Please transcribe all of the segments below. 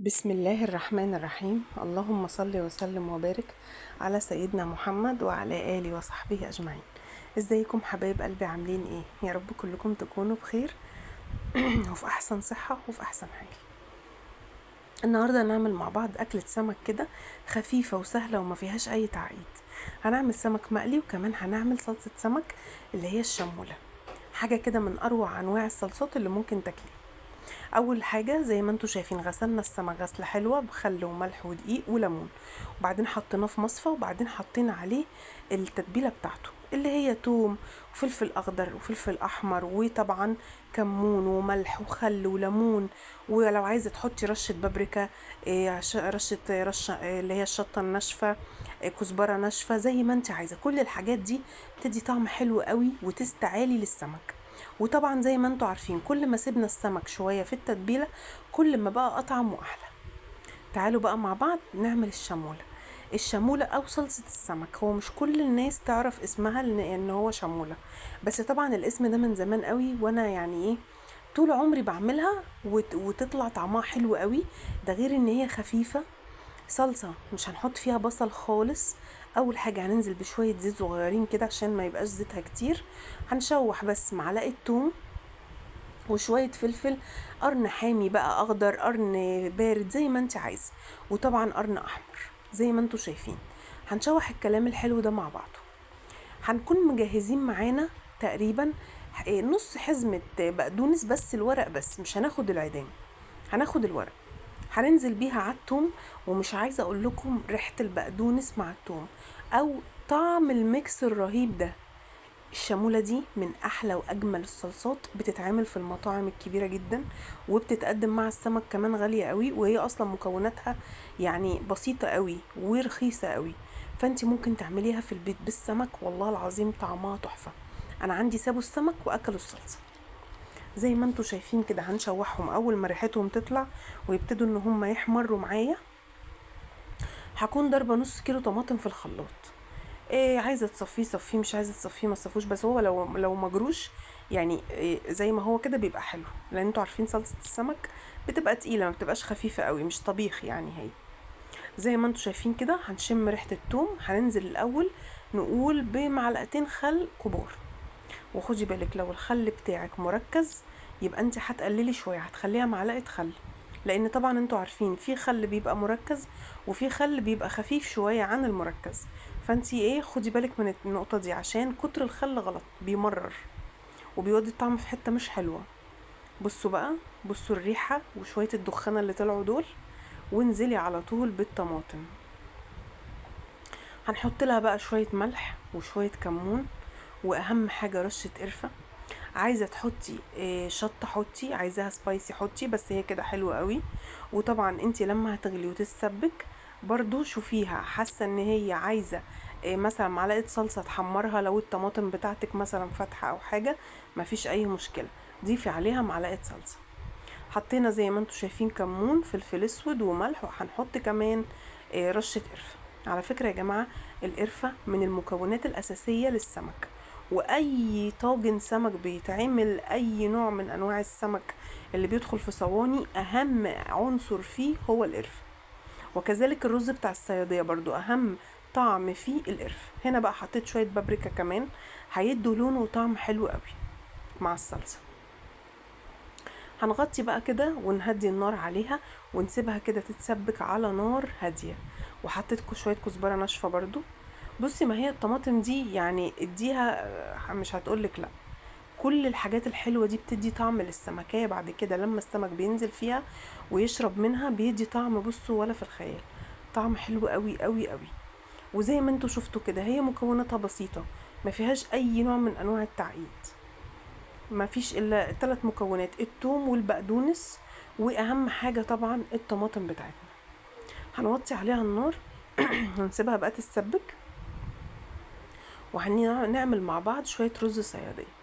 بسم الله الرحمن الرحيم. اللهم صل وسلم وبارك على سيدنا محمد وعلى آله وصحبه أجمعين. ازيكم حبايب قلبي؟ عاملين ايه؟ يا رب كلكم تكونوا بخير وفي أحسن صحة وفي أحسن حال. النهاردة هنعمل مع بعض أكلة سمك كده خفيفة وسهلة وما فيهاش أي تعقيد. هنعمل سمك مقلي وكمان هنعمل صلصة سمك اللي هي الشمولة، حاجة كده من أروع أنواع الصلصات اللي ممكن تاكليها. اول حاجه زي ما انتم شايفين غسلنا السمك غسله حلوه بخل وملح ودقيق وليمون، وبعدين حطيناه في مصفى، وبعدين حطينا عليه التتبيله بتاعته اللي هي توم وفلفل اخضر وفلفل احمر وطبعا كمون وملح وخل وليمون، ولو عايزه تحطي رشه بابريكا، رشه اللي هي الشطه الناشفه، كزبره ناشفه، زي ما انت عايزه. كل الحاجات دي بتدي طعم حلو قوي وتست عالي للسمك. وطبعا زي ما انتوا عارفين كل ما سيبنا السمك شوية في التتبيلة كل ما بقى أطعم وأحلى. تعالوا بقى مع بعض نعمل الشمولة. الشمولة أو صلصة السمك، هو مش كل الناس تعرف اسمها إن هو شمولة، بس طبعا الاسم ده من زمان قوي، وأنا يعني إيه طول عمري بعملها وتطلع طعمها حلو قوي. ده غير ان هي خفيفة. صلصة مش هنحط فيها بصل خالص. اول حاجة هننزل بشوية زيت صغيرين كده عشان ما يبقاش زيتها كتير. هنشوح بس معلقة توم وشوية فلفل، قرن حامي بقى اخضر، قرن بارد زي ما انت عايزة، وطبعا قرن احمر زي ما انتوا شايفين. هنشوح الكلام الحلو ده مع بعضه. هنكون مجهزين معانا تقريبا نص حزمة بقدونس، بس الورق بس، مش هناخد العيدان، هناخد الورق. هننزل بيها على التوم، ومش عايزة اقول لكم ريحة البقدونس مع التوم او طعم الميكس الرهيب ده. الشامولة دي من احلى واجمل الصلصات، بتتعمل في المطاعم الكبيرة جدا، وبتتقدم مع السمك كمان غالية قوي، وهي اصلا مكوناتها يعني بسيطة قوي ورخيصة قوي. فانت ممكن تعمليها في البيت بالسمك، والله العظيم طعمها تحفة. انا عندي سابوا السمك واكلوا الصلصة. زي ما انتوا شايفين كده هنشوحهم اول ما ريحتهم تطلع ويبتدوا ان هم يحمروا معايا. هكون ضربة نص كيلو طماطم في الخلاط. إيه، عايزه تصفيه صفيه، مش عايزه تصفيه ما تصفوش، بس هو لو مجروش يعني إيه زي ما هو كده بيبقى حلو، لان انتوا عارفين صلصه السمك بتبقى تقيله، ما بتبقاش خفيفه قوي، مش طبيخ يعني. هي زي ما انتوا شايفين كده هنشم ريحه التوم. هننزل الاول نقول بمعلقتين خل كبار، وخدي بالك لو الخل بتاعك مركز يبقى انت هتقللي شويه، هتخليها معلقه خل، لان طبعا انتوا عارفين في خل بيبقى مركز وفي خل بيبقى خفيف شويه عن المركز. فانت ايه، خدي بالك من النقطه دي، عشان كتر الخل غلط بيمرر وبيودي الطعم في حته مش حلوه. بصوا بقى، بصوا الريحه وشويه الدخانه اللي طلعوا دول، وانزلي على طول بالطماطم. هنحط لها بقى شويه ملح وشويه كمون، واهم حاجه رشه قرفه. عايزه تحطي شطه حطي، عايزاها سبايسي حطي، بس هي كده حلوه قوي. وطبعا انتي لما هتغلي وتتسبك برضو شوفيها، حاسه ان هي عايزه مثلا معلقه صلصه تحمرها، لو الطماطم بتاعتك مثلا فاتحه او حاجه مفيش اي مشكله، ضيفي عليها معلقه صلصه. حطينا زي ما انتوا شايفين كمون، فلفل اسود وملح، وهنحط كمان رشه قرفه. على فكره يا جماعه، القرفه من المكونات الاساسيه للسمك، واي طاجن سمك بيتعمل، اي نوع من انواع السمك اللي بيدخل في صواني، اهم عنصر فيه هو القرفه. وكذلك الرز بتاع الصياديه برضو اهم طعم فيه القرفه. هنا بقى حطيت شويه بابريكا كمان، هيدوا لون وطعم حلو قوي مع الصلصه. هنغطي بقى كده ونهدي النار عليها ونسيبها كده تتسبك على نار هاديه. وحطيت شويه كزبره ناشفه برضو. بصي، ما هي الطماطم دي يعني اديها مش هتقولك لا، كل الحاجات الحلوة دي بتدي طعم للسمكية بعد كده، لما السمك بينزل فيها ويشرب منها بيدي طعم، بصوا ولا في الخيال، طعم حلو قوي قوي قوي. وزي ما انتوا شفتوا كده هي مكوناتها بسيطة، ما فيهاش اي نوع من انواع التعقيد، ما فيش الا 3 مكونات: التوم والبقدونس، واهم حاجة طبعا الطماطم بتاعتنا. هنوطي عليها النار ونسيبها بقى تتسبك، وهنعمل مع بعض شوية رز صيادية.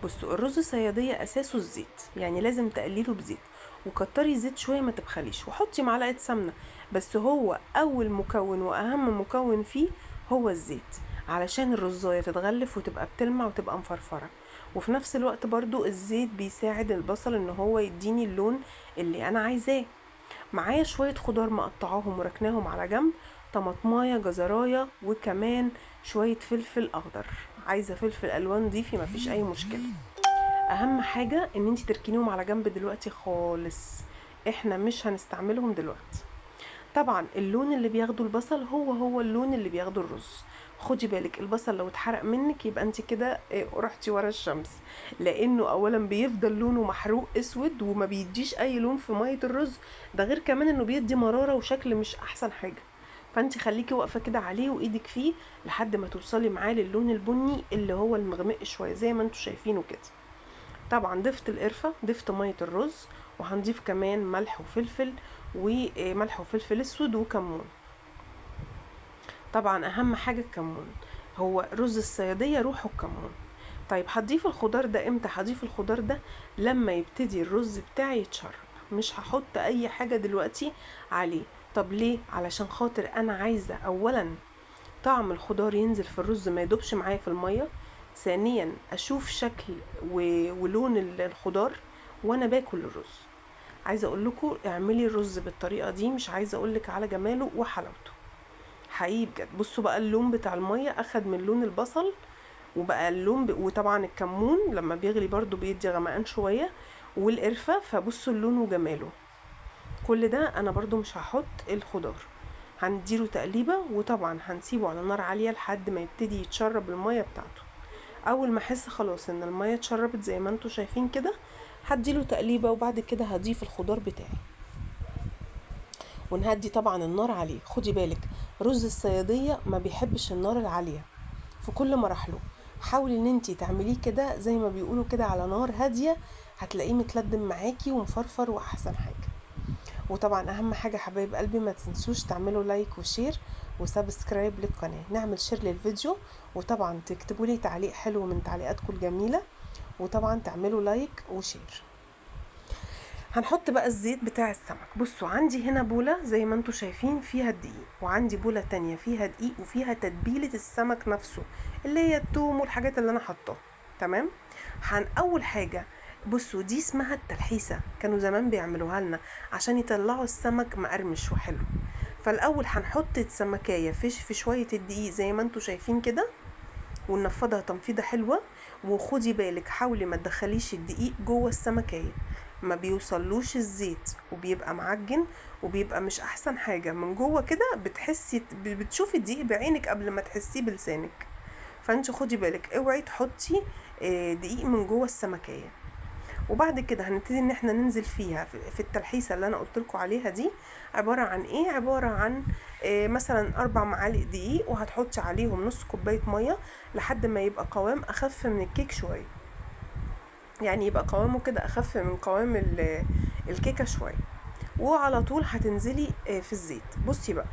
بصوا، الرز الصيادية اساسه الزيت، يعني لازم تقليله بزيت، وكتري زيت شوية ما تبخليش، وحطي معلقة سمنة، بس هو اول مكون واهم مكون فيه هو الزيت، علشان الرزاية تتغلف وتبقى بتلمع وتبقى مفرفرة. وفي نفس الوقت برضو الزيت بيساعد البصل ان هو يديني اللون اللي انا عايزاه. معايا شوية خضار مقطعاهم وركناهم على جنب، طماطمايه، جزرايه، وكمان شوية فلفل اخضر. عايزة فلفل الوان ضيفي مفيش اي مشكلة. اهم حاجة ان انتي تركنيهم على جنب دلوقتي خالص، احنا مش هنستعملهم دلوقتي. طبعا اللون اللي بياخده البصل هو اللون اللي بياخده الرز. خدي بالك البصل لو اتحرق منك يبقى انت كده رحتي ورا الشمس، لانه اولا بيفضل لونه محروق اسود وما بيديش اي لون في مية الرز، ده غير كمان انه بيدي مرارة وشكل مش احسن حاجة. فانت خليكي واقفة كده عليه وايدك فيه لحد ما توصلي معاه للون البني اللي هو المغمق شوية زي ما انتوا شايفينه كده. طبعا ضفت القرفة، ضفت مية الرز، وهنضيف كمان ملح وفلفل، وملح وفلفل اسود وكمون. طبعا اهم حاجة الكمون، هو رز الصيادية روحه الكمون. طيب هضيف الخضار ده امتى؟ هضيف الخضار ده لما يبتدي الرز بتاعي يتشرب، مش هحط اي حاجة دلوقتي عليه. طب ليه؟ علشان خاطر انا عايزة اولا طعم الخضار ينزل في الرز ما يدوبش معايا في المية، ثانيا اشوف شكل ولون الخضار وانا باكل الرز. عايزه اقول لكم اعملي الرز بالطريقه دي، مش عايزه اقول لك على جماله وحلاوته حقيقي بجد. بصوا بقى اللون بتاع الميه اخد من لون البصل وبقى اللون وطبعا الكمون لما بيغلي برضو بيدي غمقان شويه، والقرفه، فبصوا اللون وجماله. كل ده انا برضو مش هحط الخضار، هنديله تقليبه، وطبعا هنسيبه على نار عاليه لحد ما يبتدي يتشرب الميه بتاعته. اول ما احس خلاص ان الميه اتشربت زي ما انتوا شايفين كده، هديله تقليبه، وبعد كده هضيف الخضار بتاعي ونهدي طبعا النار عليه. خدي بالك رز الصياديه ما بيحبش النار العاليه في كل مراحله، حاولي ان انتي تعمليه كده زي ما بيقولوا كده على نار هاديه، هتلاقيه متلدم معاكي ومفرفر واحسن حاجه. وطبعا اهم حاجه حبايب قلبي ما تنسوش تعملوا لايك وشير وسبسكرايب للقناه، نعمل شير للفيديو، وطبعا تكتبوا لي تعليق حلو من تعليقاتكم الجميله، وطبعا تعملوا لايك وشير. هنحط بقى الزيت بتاع السمك. بصوا عندي هنا بولة زي ما انتوا شايفين فيها الدقيق، وعندي بولة تانية فيها دقيق وفيها تتبيلة السمك نفسه اللي هي التوم والحاجات اللي انا حطاها. تمام. اول حاجة بصوا دي اسمها التلحيسة، كانوا زمان بيعملوها لنا عشان يطلعوا السمك مقرمش وحلو. فالاول هنحط السمكية في شوية الدقيق زي ما انتوا شايفين كده، وننفضها تنفيضة حلوة. وخدي بالك حاولي ما تدخليش الدقيق جوه السمكية، ما بيوصلوش الزيت وبيبقى معجن وبيبقى مش احسن حاجة من جوه كده، بتحسي بتشوفي الدقيق بعينك قبل ما تحسيه بلسانك. فانت خدي بالك اوعي تحطي دقيق من جوه السمكية. وبعد كده هنبتدي ان احنا ننزل فيها في التلحيسه اللي انا قلت لكم عليها دي. عباره عن ايه؟ عباره عن مثلا 4 معالق دقيق، وهتحطي عليهم نص كوبايه ميه لحد ما يبقى قوام اخف من الكيك شويه، يعني يبقى قوامه كده اخف من قوام الكيكه شويه. وعلى طول هتنزلي في الزيت. بصي بقى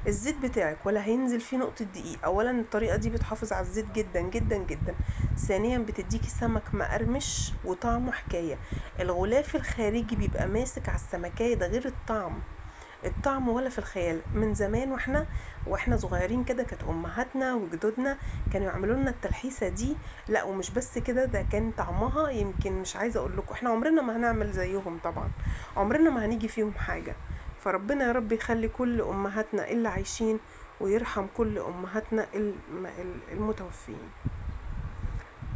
الزيت بتاعك ولا هينزل فيه نقطة دقيق. اولا الطريقة دي بتحافظ على الزيت جدا جدا جدا، ثانيا بتديكي سمك مقرمش وطعمه حكاية. الغلاف الخارجي بيبقى ماسك على السمكية، ده غير الطعم ولا في الخيال. من زمان واحنا صغيرين كده كانت امهاتنا وجدودنا كانوا يعملوا لنا التلحيسه دي. لا ومش بس كده، ده كان طعمها يمكن مش عايزه اقول لكم، احنا عمرنا ما هنعمل زيهم طبعا، عمرنا ما هنيجي فيهم حاجه. فربنا يا رب يخلي كل امهاتنا اللي عايشين ويرحم كل امهاتنا المتوفين.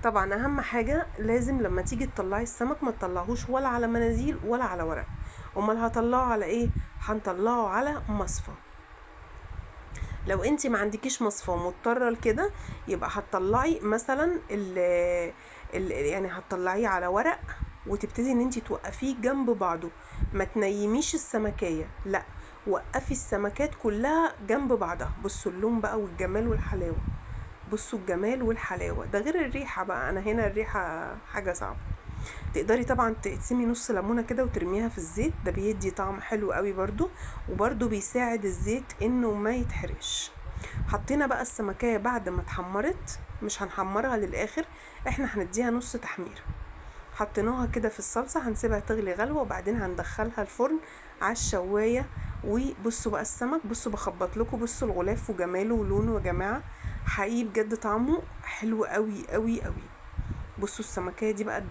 طبعا اهم حاجه لازم لما تيجي تطلعي السمك ما تطلعهوش ولا على مناديل ولا على ورق. امال هطلعه على ايه؟ هنطلعه على مصفى. لو انتي ما عندكيش مصفى ومضطره لكده، يبقى هتطلعي مثلا يعني هتطلعيه على ورق، وتبتدي ان انتي توقفيه جنب بعضه. ما تنيميش السمكيه، لا وقفي السمكات كلها جنب بعضها. بصوا اللون بقى والجمال والحلاوه، بصوا الجمال والحلاوه، ده غير الريحه بقى. انا هنا الريحه حاجه صعبه. تقدري طبعا تقسمي نص ليمونه كده وترميها في الزيت، ده بيدي طعم حلو قوي برضو، وبرضو بيساعد الزيت انه ما يتحرقش. حطينا بقى السمكية بعد ما اتحمرت، مش هنحمرها للاخر، احنا هنديها نص تحمير. حطيناها كده في الصلصة، هنسيبها تغلي غلوة وبعدين هندخلها الفرن على الشواية. وبصوا بقى السمك، بصوا بخبط لكم، بصوا الغلاف وجماله ولونه يا جماعة، حقيقي بجد طعمه حلو قوي قوي قوي. بصوا السمكية دي بقى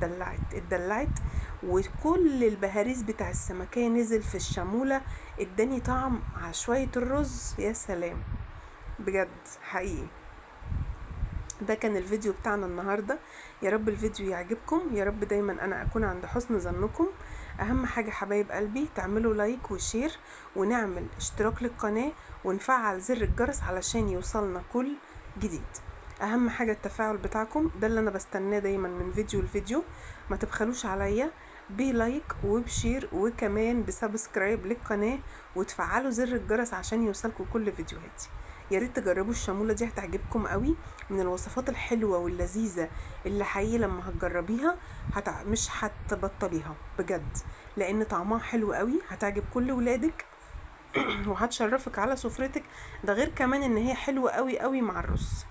اتدلعت وكل البهاريز بتاع السمكية نزل في الشامولة، اداني طعم على شوية الرز، يا سلام بجد حقيقي. ده كان الفيديو بتاعنا النهاردة. يا رب الفيديو يعجبكم، يا رب دايما انا اكون عند حسن ظنكم. اهم حاجة حبايب قلبي تعملوا لايك وشير ونعمل اشتراك للقناة ونفعل زر الجرس علشان يوصلنا كل جديد. اهم حاجة التفاعل بتاعكم، ده اللي انا بستناه دايما من فيديو لفيديو. ما تبخلوش عليا بلايك وبشير وكمان بسبسكرايب للقناة وتفعلوا زر الجرس عشان يوصلكم كل فيديوهاتي. يا ريت تجربوا الشامولة دي، هتعجبكم قوي، من الوصفات الحلوة واللذيذة اللي حقيقي لما هتجربيها مش هتبطليها بجد، لان طعمها حلو قوي، هتعجب كل ولادك وهتشرفك على سفرتك. ده غير كمان ان هي حلوة قوي قوي مع الرز.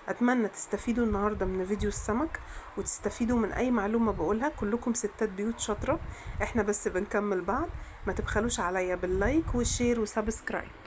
اتمنى تستفيدوا النهاردة من فيديو السمك وتستفيدوا من اي معلومة بقولها. كلكم ستات بيوت شاطرة، احنا بس بنكمل بعض. ما تبخلوش عليا باللايك والشير وسبسكرايب.